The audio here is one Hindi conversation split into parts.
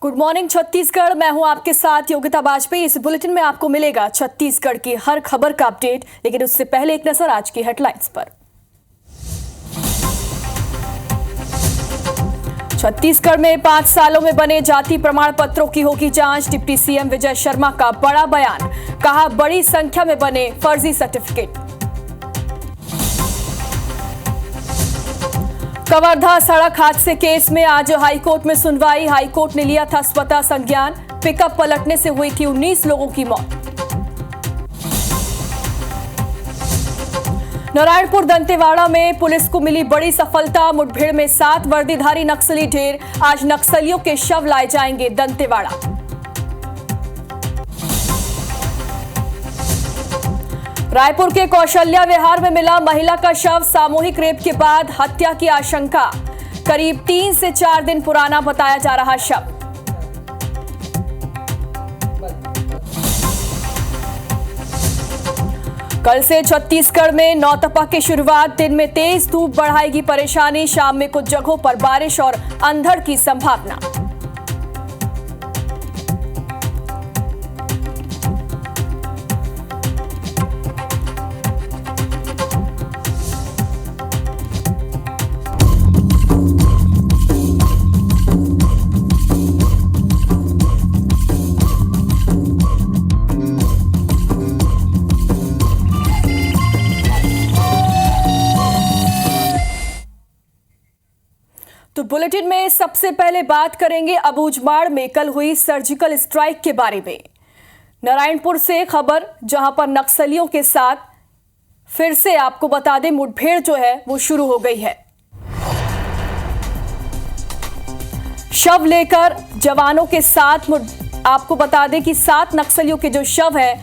Good morning Chhattisgarh. मैं हूं आपके साथ योगिता वाजपेयी। इस बुलेटिन में आपको मिलेगा छत्तीसगढ़ की हर खबर का अपडेट, लेकिन उससे पहले एक नजर आज की हेडलाइंस पर। छत्तीसगढ़ में 5 सालों में बने जाति प्रमाण पत्रों की होगी जांच। डिप्टी सीएम विजय शर्मा का बड़ा बयान, कहा बड़ी संख्या में बने फर्जी सर्टिफिकेट। कवर्धा सड़क हादसे केस में आज हाईकोर्ट में सुनवाई। हाईकोर्ट ने लिया था स्वतः संज्ञान। पिकअप पलटने से हुई थी 19 लोगों की मौत। नारायणपुर दंतेवाड़ा में पुलिस को मिली बड़ी सफलता। मुठभेड़ में 7 वर्दीधारी नक्सली ढेर। आज नक्सलियों के शव लाए जाएंगे दंतेवाड़ा। रायपुर के कौशल्या विहार में मिला महिला का शव। सामूहिक रेप के बाद हत्या की आशंका। करीब 3 से 4 दिन पुराना बताया जा रहा शव। कल से छत्तीसगढ़ में नौतपा की शुरुआत। दिन में तेज धूप बढ़ाएगी परेशानी। शाम में कुछ जगहों पर बारिश और अंधड़ की संभावना। तो बुलेटिन में सबसे पहले बात करेंगे अबूझमाड़ में कल हुई सर्जिकल स्ट्राइक के बारे में। नारायणपुर से खबर, जहां पर नक्सलियों के साथ फिर से आपको बता दें मुठभेड़ जो है वो शुरू हो गई है। शव लेकर जवानों के साथ आपको बता दें कि 7 नक्सलियों के जो शव है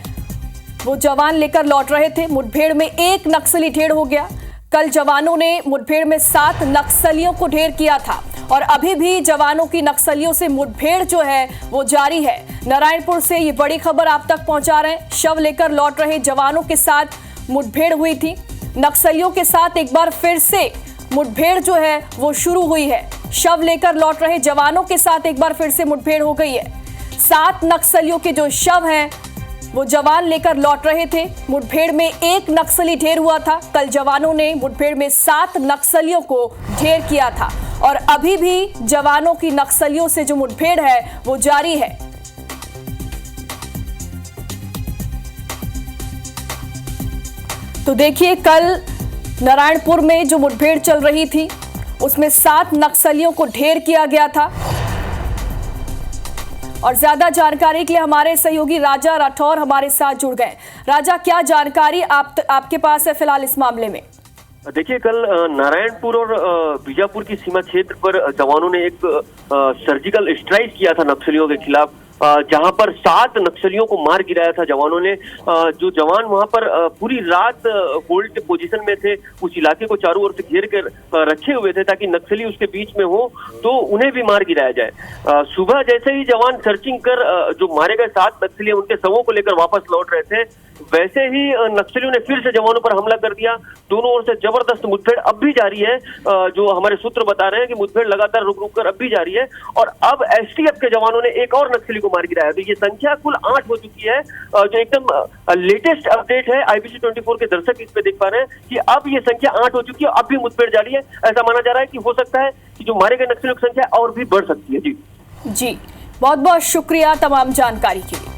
वो जवान लेकर लौट रहे थे। मुठभेड़ में 1 नक्सली ढेर हो गया। कल जवानों ने मुठभेड़ में 7 नक्सलियों को ढेर किया था और अभी भी जवानों की नक्सलियों से मुठभेड़ जो है वो जारी है। नारायणपुर से ये बड़ी खबर आप तक पहुंचा रहे हैं। शव लेकर लौट रहे जवानों के साथ मुठभेड़ हुई थी। नक्सलियों के साथ एक बार फिर से मुठभेड़ जो है वो शुरू हुई है। शव लेकर लौट रहे जवानों के साथ एक बार फिर से मुठभेड़ हो गई है। 7 नक्सलियों के जो शव हैं वो जवान लेकर लौट रहे थे। मुठभेड़ में 1 नक्सली ढेर हुआ था। कल जवानों ने मुठभेड़ में 7 नक्सलियों को ढेर किया था और अभी भी जवानों की नक्सलियों से जो मुठभेड़ है वो जारी है। तो देखिए, कल नारायणपुर में जो मुठभेड़ चल रही थी उसमें 7 नक्सलियों को ढेर किया गया था। और ज्यादा जानकारी के लिए हमारे सहयोगी राजा राठौर हमारे साथ जुड़ गए। राजा, क्या जानकारी आपके पास है फिलहाल इस मामले में? देखिए, कल नारायणपुर और बीजापुर की सीमा क्षेत्र पर जवानों ने एक सर्जिकल स्ट्राइक किया था नक्सलियों के खिलाफ, जहां पर 7 नक्सलियों को मार गिराया था जवानों ने। जो जवान वहां पर पूरी रात होल्ड पोजीशन में थे, उस इलाके को चारों ओर से घेर कर रखे हुए थे ताकि नक्सली उसके बीच में हो तो उन्हें भी मार गिराया जाए। सुबह जैसे ही जवान सर्चिंग कर जो मारे गए 7 नक्सली उनके शवों को लेकर वापस लौट रहे थे, वैसे ही नक्सलियों ने फिर से जवानों पर हमला कर दिया। दोनों ओर से जबरदस्त मुठभेड़ अब भी जारी है। जो हमारे सूत्र बता रहे हैं कि मुठभेड़ लगातार रुक रुक कर अब भी जारी है और अब एसटीएफ के जवानों ने एक और नक्सली को मार गिराया। तो ये संख्या कुल 8 हो चुकी है। जो एकदम लेटेस्ट अपडेट है, IBC 24 के दर्शक इस पे देख पा रहे हैं कि अब ये संख्या 8 हो चुकी है। अब भी मुठभेड़ जारी है। ऐसा माना जा रहा है कि हो सकता है कि जो मारे गए नक्सलियों की संख्या और भी बढ़ सकती है। जी, बहुत बहुत शुक्रिया तमाम जानकारी के लिए।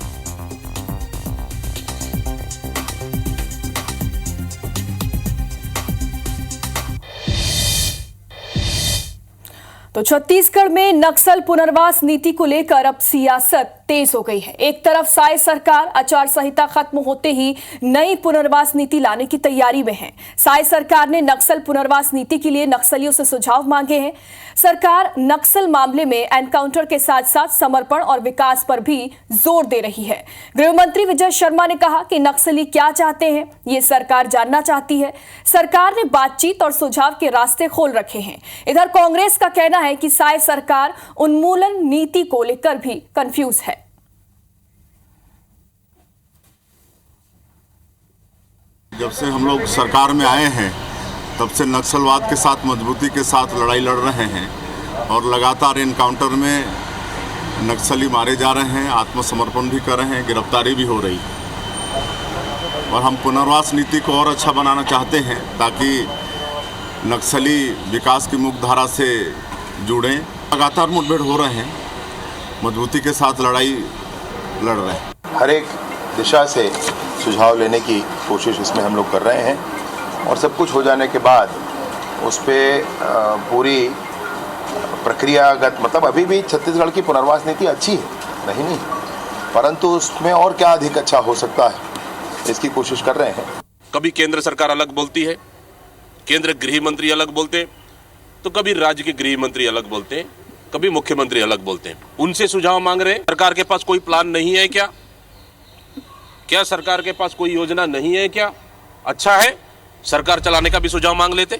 तो छत्तीसगढ़ में नक्सल पुनर्वास नीति को लेकर अब सियासत तेज हो गई है। एक तरफ साय सरकार आचार संहिता खत्म होते ही नई पुनर्वास नीति लाने की तैयारी में है। साय सरकार ने नक्सल पुनर्वास नीति के लिए नक्सलियों से सुझाव मांगे हैं। सरकार नक्सल मामले में एनकाउंटर के साथ साथ समर्पण और विकास पर भी जोर दे रही है। गृह मंत्री विजय शर्मा ने कहा कि नक्सली क्या चाहते हैं ये सरकार जानना चाहती है। सरकार ने बातचीत और सुझाव के रास्ते खोल रखे हैं। इधर कांग्रेस का कहना है कि साय सरकार उन्मूलन नीति को लेकर भी कंफ्यूज है। जब से हम लोग सरकार में आए हैं तब से नक्सलवाद के साथ मजबूती के साथ लड़ाई लड़ रहे हैं और लगातार एनकाउंटर में नक्सली मारे जा रहे हैं, आत्मसमर्पण भी कर रहे हैं, गिरफ्तारी भी हो रही है। और हम पुनर्वास नीति को और अच्छा बनाना चाहते हैं ताकि नक्सली विकास की मुख्यधारा से जुड़ें। लगातार मुठभेड़ हो रहे हैं, मजबूती के साथ लड़ाई लड़ रहे हैं। हर एक दिशा से सुझाव लेने की कोशिश इसमें हम लोग कर रहे हैं और सब कुछ हो जाने के बाद उस पर पूरी प्रक्रियागत मतलब अभी भी छत्तीसगढ़ की पुनर्वास नीति अच्छी है, नहीं, परंतु उसमें और क्या अधिक अच्छा हो सकता है इसकी कोशिश कर रहे हैं। कभी केंद्र सरकार अलग बोलती है, केंद्र गृह मंत्री अलग बोलते हैं, तो कभी राज्य के गृह मंत्री अलग बोलते हैं, कभी मुख्यमंत्री अलग बोलते हैं। उनसे सुझाव मांग रहे हैं। सरकार के पास कोई प्लान नहीं है क्या? क्या सरकार के पास कोई योजना नहीं है क्या? अच्छा है, सरकार चलाने का भी सुझाव मांग लेते।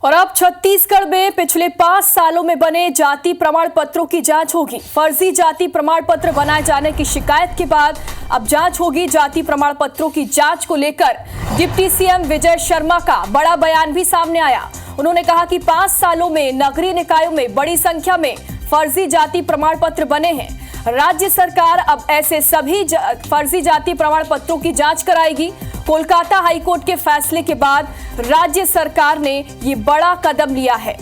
और अब छत्तीसगढ़ में पिछले 5 सालों में बने जाति प्रमाण पत्रों की जांच होगी। फर्जी जाति प्रमाण पत्र बनाए जाने की शिकायत के बाद अब जांच होगी। जाति प्रमाण पत्रों की जांच को लेकर डिप्टी सीएम विजय शर्मा का बड़ा बयान भी सामने आया। उन्होंने कहा कि 5 सालों में नगरीय निकायों में बड़ी संख्या में फर्जी जाति प्रमाण पत्र बने हैं। राज्य सरकार अब ऐसे सभी फर्जी जाति प्रमाण पत्रों की जांच कराएगी। कोलकाता हाईकोर्ट के फैसले के बाद राज्य सरकार ने ये बड़ा कदम लिया है।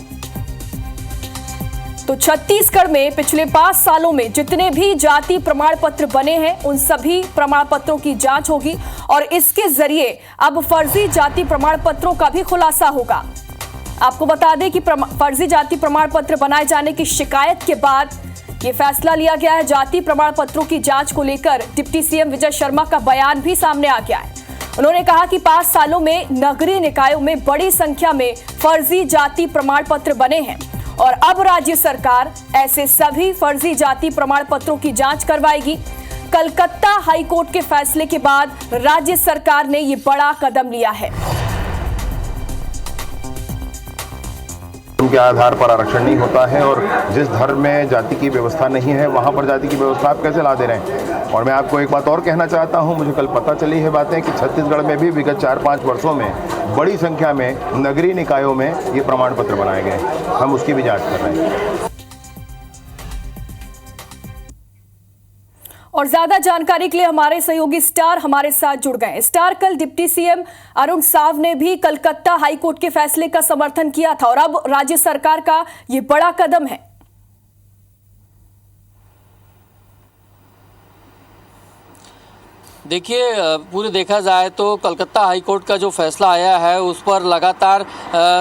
तो छत्तीसगढ़ में पिछले 5 सालों में जितने भी जाति प्रमाण पत्र बने हैं उन सभी प्रमाण पत्रों की जांच होगी और इसके जरिए अब फर्जी जाति प्रमाण पत्रों का भी खुलासा होगा। आपको बता दें कि फर्जी जाति प्रमाण पत्र बनाए जाने की शिकायत के बाद ये फैसला लिया गया है। जाति प्रमाण पत्रों की जांच को लेकर डिप्टी सीएम विजय शर्मा का बयान भी सामने आ गया है। उन्होंने कहा कि 5 सालों में नगरीय निकायों में बड़ी संख्या में फर्जी जाति प्रमाण पत्र बने हैं और अब राज्य सरकार ऐसे सभी फर्जी जाति प्रमाण पत्रों की जांच करवाएगी। कलकत्ता हाईकोर्ट के फैसले के बाद राज्य सरकार ने ये बड़ा कदम लिया है। के आधार पर आरक्षण नहीं होता है और जिस धर्म में जाति की व्यवस्था नहीं है वहां पर जाति की व्यवस्था आप कैसे ला दे रहे हैं। और मैं आपको एक बात और कहना चाहता हूं, मुझे कल पता चली है बातें कि छत्तीसगढ़ में भी विगत 4-5 वर्षों में बड़ी संख्या में नगरीय निकायों में ये प्रमाण पत्र बनाए गए। हम उसकी भी जांच कर रहे हैं। और ज्यादा जानकारी के लिए हमारे सहयोगी स्टार हमारे साथ जुड़ गए। स्टार, कल डिप्टी सीएम अरुण साव ने भी कलकत्ता हाईकोर्ट के फैसले का समर्थन किया था और अब राज्य सरकार का ये बड़ा कदम है। देखिए, पूरे देखा जाए तो कलकत्ता हाईकोर्ट का जो फैसला आया है उस पर लगातार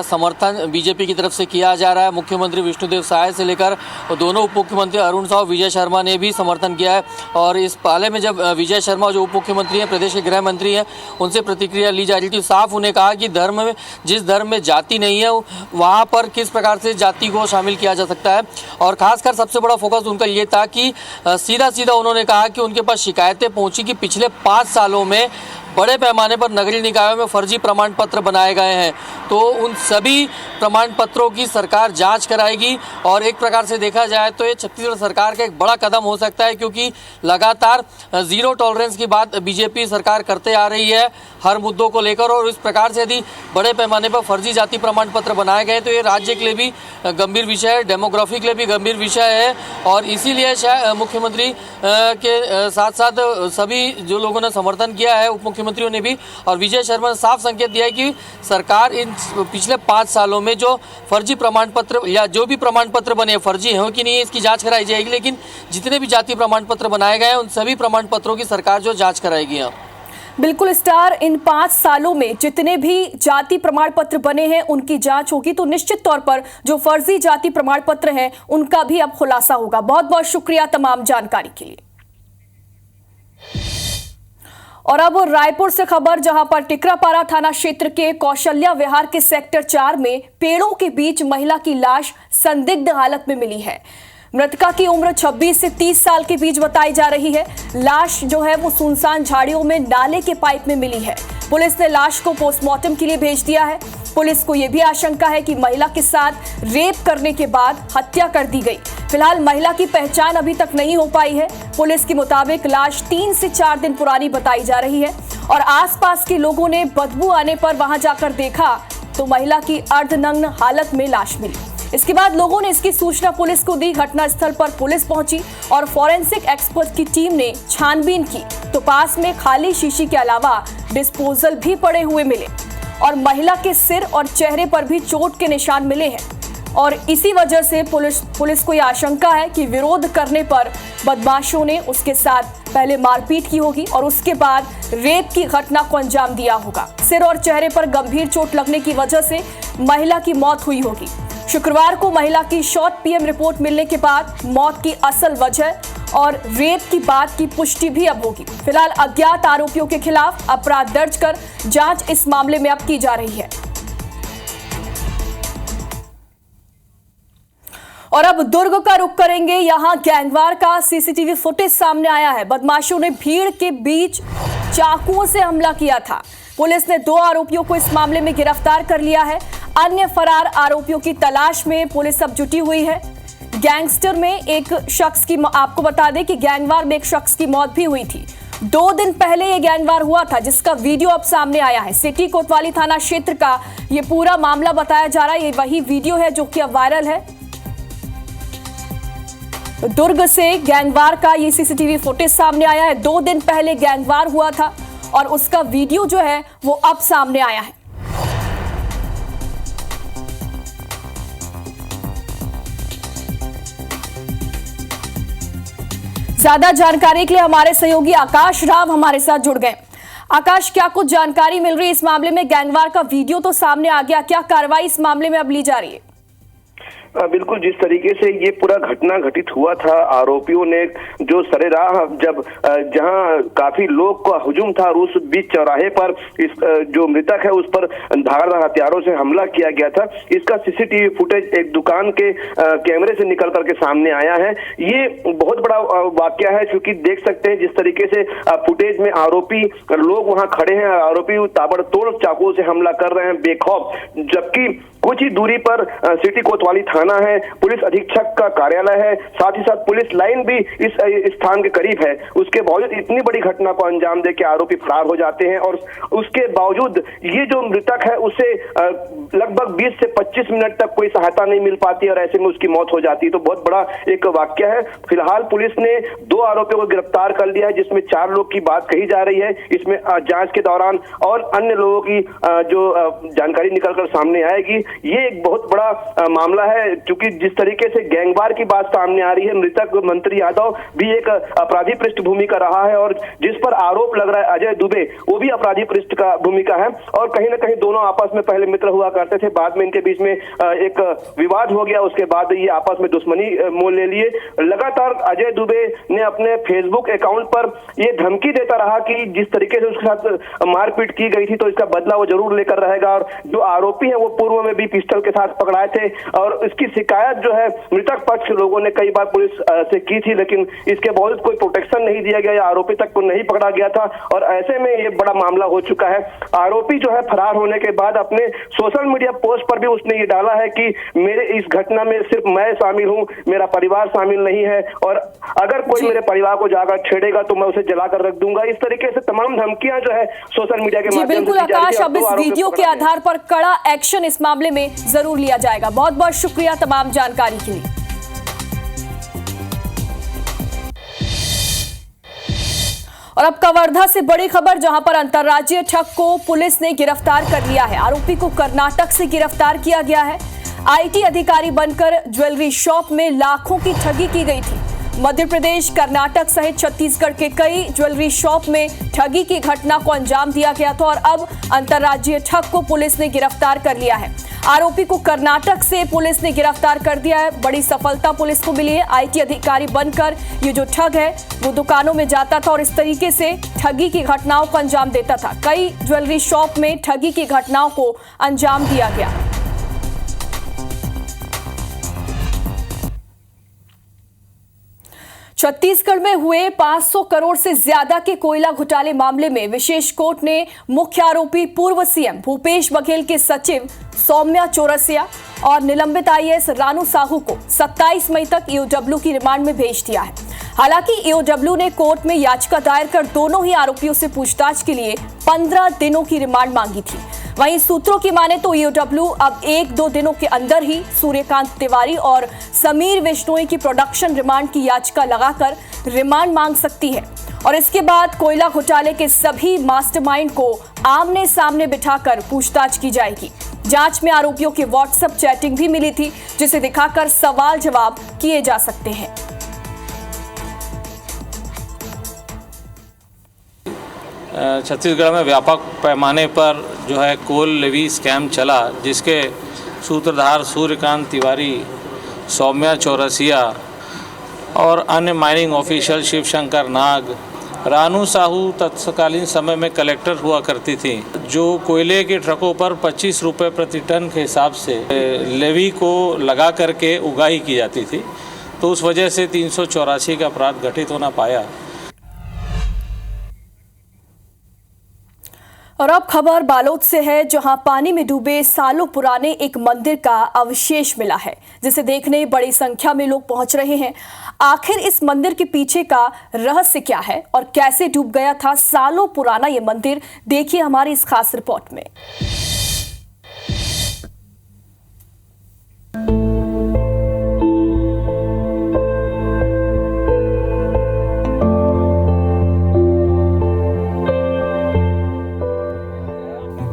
समर्थन बीजेपी की तरफ से किया जा रहा है। मुख्यमंत्री विष्णुदेव साय से लेकर दोनों उप मुख्यमंत्री अरुण साव, विजय शर्मा ने भी समर्थन किया है। और इस पाले में जब विजय शर्मा जो उप मुख्यमंत्री हैं, प्रदेश के गृह मंत्री हैं, उनसे प्रतिक्रिया ली जा रही थी। साफ उन्हें कहा कि धर्म में जिस धर्म में जाति नहीं है वहाँ पर किस प्रकार से जाति को शामिल किया जा सकता है। और खासकर सबसे बड़ा फोकस उनका ये था कि सीधा सीधा उन्होंने कहा कि उनके पास शिकायतें पहुँची कि पिछले 5 सालों में बड़े पैमाने पर नगरीय निकायों में फर्जी प्रमाण पत्र बनाए गए हैं। तो उन सभी प्रमाण पत्रों की सरकार जांच कराएगी। और एक प्रकार से देखा जाए तो ये छत्तीसगढ़ सरकार का एक बड़ा कदम हो सकता है, क्योंकि लगातार जीरो टॉलरेंस की बात बीजेपी सरकार करते आ रही है हर मुद्दों को लेकर। और इस प्रकार से यदि बड़े पैमाने पर फर्जी जाति प्रमाण पत्र बनाए गए तो ये राज्य के लिए भी गंभीर विषय है, डेमोग्राफी के लिए भी गंभीर विषय है। और इसीलिए शायद मुख्यमंत्री के साथ साथ सभी जो लोगों ने समर्थन किया है, उप मुख्यमंत्रियों ने भी, और विजय शर्मा ने साफ संकेत दिया है कि सरकार इन पिछले 5 सालों में जो फर्जी प्रमाण पत्र या जो भी प्रमाण पत्र बने फर्जी हैं कि नहीं है, इसकी जांच कराई जाएगी। लेकिन जितने भी जाति प्रमाण पत्र बनाए गए हैं उन सभी प्रमाण पत्रों की सरकार जो जांच कराएगी। बिल्कुल स्टार, इन 5 सालों में जितने भी जाति प्रमाण पत्र बने हैं उनकी जांच होगी, तो निश्चित तौर पर जो फर्जी जाति प्रमाण पत्र हैं उनका भी अब खुलासा होगा। बहुत बहुत शुक्रिया तमाम जानकारी के लिए। और अब रायपुर से खबर, जहां पर टिकरापारा थाना क्षेत्र के कौशल्या विहार के सेक्टर 4 में पेड़ों के बीच महिला की लाश संदिग्ध हालत में मिली है। मृतका की उम्र 26 से 30 साल के बीच बताई जा रही है। लाश जो है वो सुनसान झाड़ियों में नाले के पाइप में मिली है। पुलिस ने लाश को पोस्टमार्टम के लिए भेज दिया है। पुलिस को यह भी आशंका है कि महिला के साथ रेप करने के बाद हत्या कर दी गई। फिलहाल महिला की पहचान अभी तक नहीं हो पाई है। पुलिस के मुताबिक लाश 3 से 4 दिन पुरानी बताई जा रही है और आसपास के लोगों ने बदबू आने पर वहां जाकर देखा तो महिला की अर्धनग्न हालत में लाश मिली। इसके बाद लोगों ने इसकी सूचना पुलिस को दी। घटनास्थल पर पुलिस पहुंची और फॉरेंसिक एक्सपर्ट की टीम ने छानबीन की तो पास में खाली शीशी के अलावा डिस्पोजल भी पड़े हुए मिले और महिला के सिर और चेहरे पर भी चोट के निशान मिले हैं। और इसी वजह से पुलिस को यह आशंका है कि विरोध करने पर बदमाशों ने उसके साथ पहले मारपीट की होगी और उसके बाद रेप की घटना को अंजाम दिया होगा। सिर और चेहरे पर गंभीर चोट लगने की वजह से महिला की मौत हुई होगी। शुक्रवार को महिला की शॉर्ट पीएम रिपोर्ट मिलने के बाद मौत की असल वजह और रेप की बात की पुष्टि भी अब होगी। फिलहाल अज्ञात आरोपियों के खिलाफ अपराध दर्ज कर जांच इस मामले में अब की जा रही है। और अब दुर्ग का रुख करेंगे। यहां गैंगवार का सीसीटीवी फुटेज सामने आया है। बदमाशों ने भीड़ के बीच चाकुओं से हमला किया था। पुलिस ने 2 आरोपियों को इस मामले में गिरफ्तार कर लिया है। अन्य फरार आरोपियों की तलाश में पुलिस अब जुटी हुई है। गैंगस्टर में एक शख्स की, आपको बता दें कि गैंगवार में एक शख्स की मौत भी हुई थी। 2 दिन पहले यह गैंगवार हुआ था जिसका वीडियो अब सामने आया है। सिटी कोतवाली थाना क्षेत्र का यह पूरा मामला बताया जा रहा है। ये वही वीडियो है जो कि अब वायरल है। दुर्ग से गैंगवार का ये सीसीटीवी फुटेज सामने आया है। 2 दिन पहले गैंगवार हुआ था और उसका वीडियो जो है वो अब सामने आया है। ज्यादा जानकारी के लिए हमारे सहयोगी आकाश राव हमारे साथ जुड़ गए। आकाश, क्या कुछ जानकारी मिल रही है इस मामले में? गैंगवार का वीडियो तो सामने आ गया, क्या कार्रवाई इस मामले में अब ली जा रही है? बिल्कुल, जिस तरीके से ये पूरा घटना घटित हुआ था, आरोपियों ने जो सरेराह जब जहां काफी लोग का हुजूम था और उस बीच चौराहे पर इस जो मृतक है उस पर धारदार हथियारों से हमला किया गया था, इसका सीसीटीवी फुटेज एक दुकान के कैमरे से निकल करके सामने आया है। ये बहुत बड़ा वाकया है क्योंकि देख सकते हैं जिस तरीके से फुटेज में आरोपी लोग वहां खड़े हैं, आरोपी ताबड़तोड़ चाकुओं से हमला कर रहे हैं बेखौफ, जबकि कुछ ही दूरी पर सिटी कोतवाली थाना है, पुलिस अधीक्षक का कार्यालय है, साथ ही साथ पुलिस लाइन भी इस स्थान के करीब है। उसके बावजूद इतनी बड़ी घटना को अंजाम दे के आरोपी फरार हो जाते हैं और उसके बावजूद ये जो मृतक है उसे लगभग 20 से 25 मिनट तक कोई सहायता नहीं मिल पाती और ऐसे में उसकी मौत हो जाती है। तो बहुत बड़ा एक वाकया है। फिलहाल पुलिस ने 2 आरोपियों को गिरफ्तार कर लिया है जिसमें 4 लोग की बात कही जा रही है। इसमें जांच के दौरान और अन्य लोगों की जो जानकारी निकलकर सामने आएगी। ये एक बहुत बड़ा मामला है क्योंकि जिस तरीके से गैंगवार की बात सामने आ रही है, मृतक मंत्री यादव भी एक अपराधी पृष्ठभूमि का रहा है और जिस पर आरोप लग रहा है अजय दुबे, वो भी अपराधी पृष्ठ का भूमिका है और कहीं ना कहीं दोनों आपस में पहले मित्र हुआ करते थे, बाद में इनके बीच में एक विवाद हो गया, उसके बाद ये आपस में दुश्मनी मोल ले लिए। लगातार अजय दुबे ने अपने फेसबुक अकाउंट पर ये धमकी देता रहा कि जिस तरीके से उसके साथ मारपीट की गई थी तो इसका बदला वो जरूर लेकर रहेगा और जो आरोपी है वो पूर्व में भी पिस्टल के साथ पकड़ाए थे और इसकी शिकायत जो है मृतक पक्ष के लोगों ने कई बार पुलिस से की थी, लेकिन इसके बावजूद कोई प्रोटेक्शन नहीं दिया गया, आरोपी तक को नहीं पकड़ा गया था और ऐसे में ये बड़ा मामला हो चुका है। आरोपी जो है फरार होने के बाद अपने सोशल मीडिया पोस्ट पर भी उसने ये डाला है कि मेरे इस घटना में सिर्फ मैं शामिल हूं, मेरा परिवार शामिल नहीं है और अगर कोई मेरे परिवार को जाकर छेड़ेगा तो मैं उसे जलाकर रख दूंगा। इस तरीके से तमाम धमकियां जो है सोशल मीडिया के माध्यम से बिल्कुल आकाश, अब इस वीडियो के आधार पर कड़ा एक्शन इस मामले में जरूर लिया जाएगा। बहुत बहुत शुक्रिया तमाम जानकारी के लिए। और अब कवर्धा से बड़ी खबर, जहां पर अंतर्राज्यीय ठग को पुलिस ने गिरफ्तार कर लिया है। आरोपी को कर्नाटक से गिरफ्तार किया गया है। आईटी अधिकारी बनकर ज्वेलरी शॉप में लाखों की ठगी की गई थी। मध्य प्रदेश, कर्नाटक सहित छत्तीसगढ़ के कई ज्वेलरी शॉप में ठगी की घटना को अंजाम दिया गया था और अब अंतर्राज्यीय ठग को पुलिस ने गिरफ्तार कर लिया है। आरोपी को कर्नाटक से पुलिस ने गिरफ्तार कर दिया है। बड़ी सफलता पुलिस को मिली है। आईटी अधिकारी बनकर ये जो ठग है वो दुकानों में जाता था और इस तरीके से ठगी की घटनाओं को अंजाम देता था। कई ज्वेलरी शॉप में ठगी की घटनाओं को अंजाम दिया गया। छत्तीसगढ़ में हुए 500 करोड़ से ज्यादा के कोयला घोटाले मामले में विशेष कोर्ट ने मुख्य आरोपी पूर्व सीएम भूपेश बघेल के सचिव सौम्या चौरसिया और निलंबित आईएएस रानू साहू को 27 मई तक ईओडब्ल्यू की रिमांड में भेज दिया है। हालांकि ईओडब्ल्यू ने कोर्ट में याचिका दायर कर दोनों ही आरोपियों से पूछताछ के लिए 15 दिनों की रिमांड मांगी थी। वहीं सूत्रों की माने तो ईओडब्ल्यू अब 1-2 दिनों के अंदर ही सूर्यकांत तिवारी और समीर बिश्नोई की प्रोडक्शन रिमांड की याचिका लगाकर रिमांड मांग सकती है और इसके बाद कोयला घोटाले के सभी मास्टरमाइंड को आमने सामने बिठाकर पूछताछ की जाएगी। जांच में आरोपियों की व्हाट्सएप चैटिंग भी मिली थी, जिसे दिखाकर सवाल जवाब किए जा सकते हैं। छत्तीसगढ़ में व्यापक पैमाने पर जो है कोल लेवी स्कैम चला, जिसके सूत्रधार सूर्यकांत तिवारी, सौम्या चौरसिया और अन्य माइनिंग ऑफिशियल शिवशंकर नाग, रानू साहू तत्कालीन समय में कलेक्टर हुआ करती थी, जो कोयले के ट्रकों पर 25 रुपये प्रति टन के हिसाब से लेवी को लगा करके उगाही की जाती थी। तो उस वजह से 384 का अपराध घटित होना पाया। और अब खबर बालोद से है, जहां पानी में डूबे सालों पुराने एक मंदिर का अवशेष मिला है, जिसे देखने बड़ी संख्या में लोग पहुंच रहे हैं। आखिर इस मंदिर के पीछे का रहस्य क्या है और कैसे डूब गया था सालों पुराना ये मंदिर, देखिए हमारी इस खास रिपोर्ट में।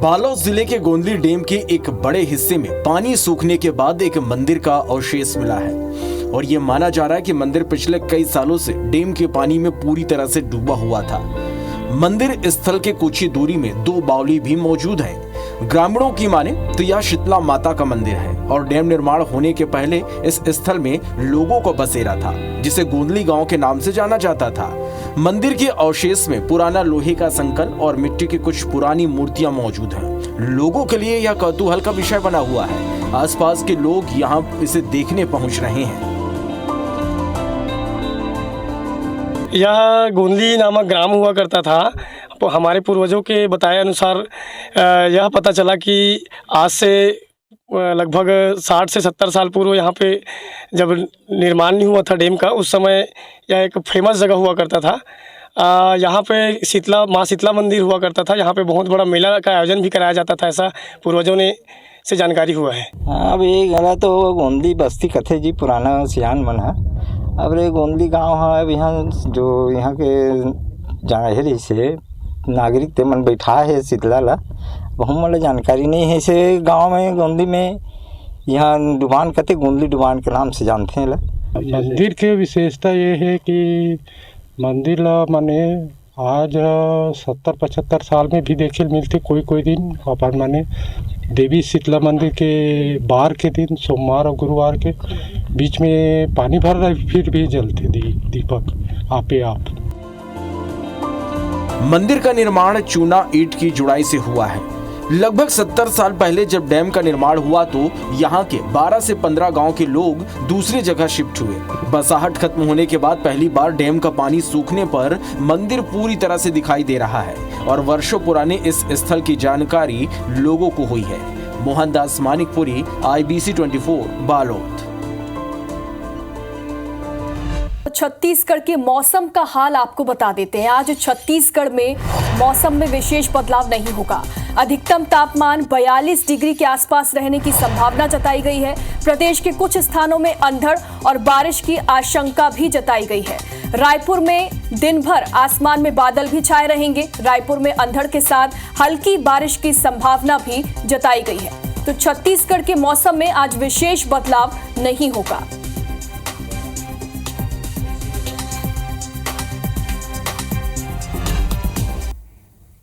बालोद जिले के गोंदली डैम के एक बड़े हिस्से में पानी सूखने के बाद एक मंदिर का अवशेष मिला है और ये माना जा रहा है कि मंदिर पिछले कई सालों से डैम के पानी में पूरी तरह से डूबा हुआ था। मंदिर स्थल के कुछ ही दूरी में 2 बावली भी मौजूद हैं। ग्रामीणों की माने तो यह शीतला माता का मंदिर है और डैम निर्माण होने के पहले इस स्थल में लोगों को बसेरा था, जिसे गोंदली गांव के नाम से जाना जाता था। मंदिर के अवशेष में पुराना लोहे का संकल और मिट्टी की कुछ पुरानी मूर्तियां मौजूद हैं। लोगों के लिए यह कौतूहल का विषय बना हुआ है। आसपास के लोग यहां इसे देखने पहुंच रहे हैं। यह गोंदली नामक ग्राम हुआ करता था। तो हमारे पूर्वजों के बताए अनुसार यह पता चला कि आज से लगभग 60 से 70 साल पूर्व यहाँ पे जब निर्माण नहीं हुआ था डैम का, उस समय यह एक फेमस जगह हुआ करता था। यहाँ पे माँ शीतला मंदिर हुआ करता था। यहाँ पे बहुत बड़ा मेला का आयोजन भी कराया जाता था, ऐसा पूर्वजों ने से जानकारी हुआ है। अब ये गला तो गोंदली बस्ती कथे जी पुराना सियान मन है। अब ये गोंदली गांव है। अब यहाँ के जाहिर से नागरिक ते मन बैठा है शीतला ला, हम वाला जानकारी नहीं है। इसे गांव में गोंदली में यहाँ डुबान कहते, गोंदली डुबान के नाम से जानते हैं। मंदिर के विशेषता ये है कि मंदिर ला माने आज 70-75 साल में भी देखे मिलते कोई दिन अपन माने देवी शीतला मंदिर के बार के दिन सोमवार और गुरुवार के बीच में पानी भर रहा, फिर भी जलते दीपक आपे आप। मंदिर का निर्माण चूना ईंट की जुड़ाई से हुआ है। लगभग 70 साल पहले जब डैम का निर्माण हुआ तो यहाँ के 12 से 15 गांव के लोग दूसरी जगह शिफ्ट हुए। बसाहट खत्म होने के बाद पहली बार डैम का पानी सूखने पर मंदिर पूरी तरह से दिखाई दे रहा है और वर्षों पुराने इस स्थल की जानकारी लोगों को हुई है। मोहनदास मानिकपुरी, IBC 24, बालोद। छत्तीसगढ़ के मौसम का हाल आपको बता देते हैं। आज छत्तीसगढ़ में मौसम में विशेष बदलाव नहीं होगा। अधिकतम तापमान 42 डिग्री के आसपास रहने की संभावना जताई गई है। प्रदेश के कुछ स्थानों में अंधड़ और बारिश की आशंका भी जताई गई है। रायपुर में दिन भर आसमान में बादल भी छाए रहेंगे। रायपुर में अंधड़ के साथ हल्की बारिश की संभावना भी जताई गई है। तो छत्तीसगढ़ के मौसम में आज विशेष बदलाव नहीं होगा।